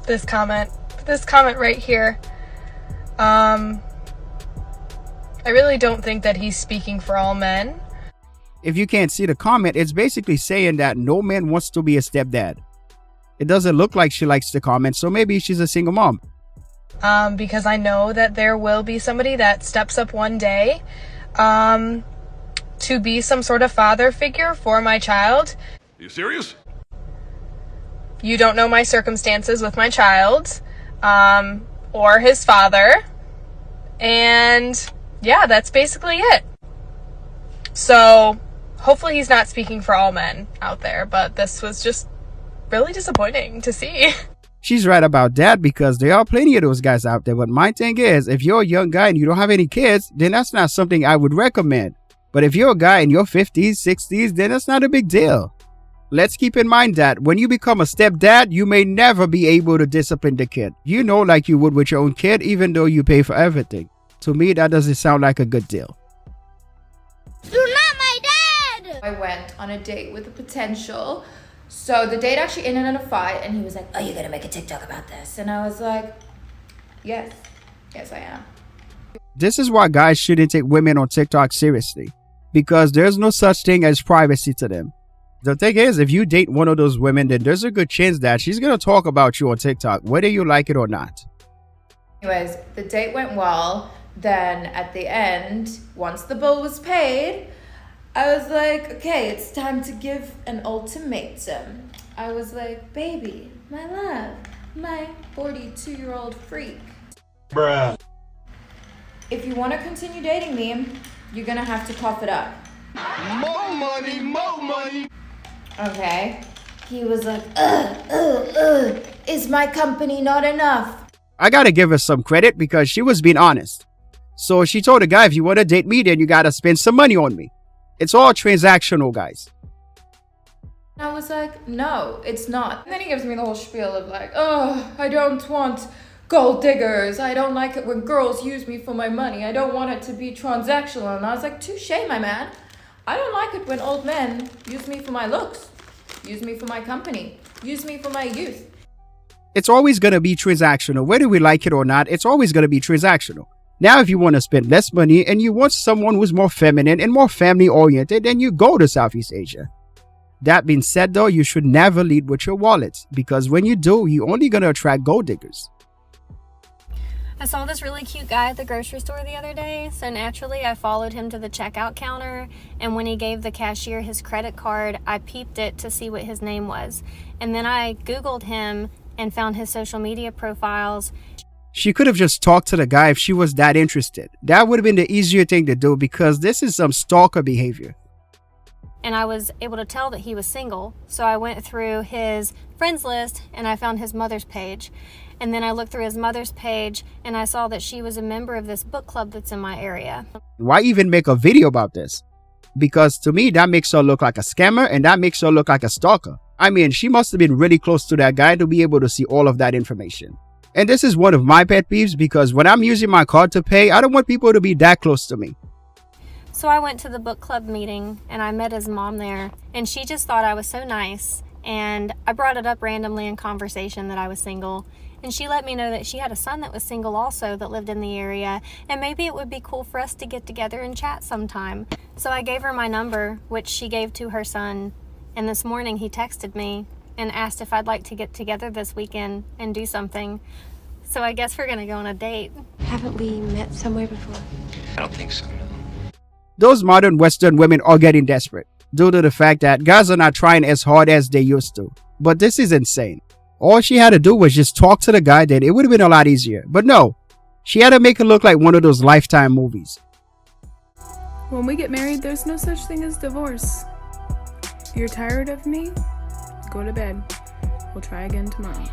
this comment right here. I really don't think that he's speaking for all men. If you can't see the comment, it's basically saying that no man wants to be a stepdad. It doesn't look like she likes the comment, so maybe she's a single mom. Because I know that there will be somebody that steps up one day to be some sort of father figure for my child. Are you serious? You don't know my circumstances with my child or his father. And yeah, that's basically it. So hopefully he's not speaking for all men out there, but this was just really disappointing to see. She's right about that, because there are plenty of those guys out there. But my thing is, if you're a young guy and you don't have any kids, then that's not something I would recommend. But if you're a guy in your 50s, 60s, then that's not a big deal. Let's keep in mind that when you become a stepdad, you may never be able to discipline the kid. You know, like you would with your own kid, even though you pay for everything. To me, that doesn't sound like a good deal. You're not my dad! I went on a date with a potential. So the date actually ended in a fight, and he was like, "Oh, you're gonna make a TikTok about this?" And I was like, yes, I am. This is why guys shouldn't take women on TikTok seriously, because there's no such thing as privacy to them. The thing is, if you date one of those women, then there's a good chance that she's gonna talk about you on TikTok, whether you like it or not. Anyways, the date went well. Then at the end, once the bill was paid, I was like, okay, it's time to give an ultimatum. I was like, baby, my love, my 42-year-old freak. Bruh. If you want to continue dating me, you're going to have to cough it up. More money, more money. Okay. He was like, is my company not enough? I gotta give her some credit because she was being honest. So she told the guy, if you want to date me, then you gotta spend some money on me. It's all transactional, guys. I was like, no, it's not. And then he gives me the whole spiel of like, oh, I don't want gold diggers. I don't like it when girls use me for my money. I don't want it to be transactional. And I was like, touche, my man. I don't like it when old men use me for my looks, use me for my company, use me for my youth. It's always going to be transactional. Whether we like it or not, it's always going to be transactional. Now, if you want to spend less money and you want someone who's more feminine and more family oriented, then you go to Southeast Asia. That being said, though, you should never lead with your wallets, because when you do, you're only going to attract gold diggers. I saw this really cute guy at the grocery store the other day, so naturally I followed him to the checkout counter, and when he gave the cashier his credit card, I peeped it to see what his name was. And then I Googled him and found his social media profiles. She could have just talked to the guy if she was that interested. That would have been the easier thing to do, because this is some stalker behavior. And I was able to tell that he was single, so I went through his friends list and I found his mother's page. And then I looked through his mother's page and I saw that she was a member of this book club that's in my area. Why even make a video about this? Because to me, that makes her look like a scammer, and that makes her look like a stalker. I mean, she must have been really close to that guy to be able to see all of that information. And this is one of my pet peeves, because when I'm using my card to pay, I don't want people to be that close to me. So I went to the book club meeting and I met his mom there, and she just thought I was so nice. And I brought it up randomly in conversation that I was single. And she let me know that she had a son that was single also, that lived in the area, and maybe it would be cool for us to get together and chat sometime. So I gave her my number, which she gave to her son. And this morning he texted me and asked if I'd like to get together this weekend and do something. So I guess we're gonna go on a date. Haven't we met somewhere before? I don't think so, no. Those modern Western women are getting desperate due to the fact that guys are not trying as hard as they used to. But this is insane. All she had to do was just talk to the guy, then it would have been a lot easier. But no, she had to make it look like one of those Lifetime movies. When we get married, there's no such thing as divorce. You're tired of me? Go to bed. We'll try again tomorrow.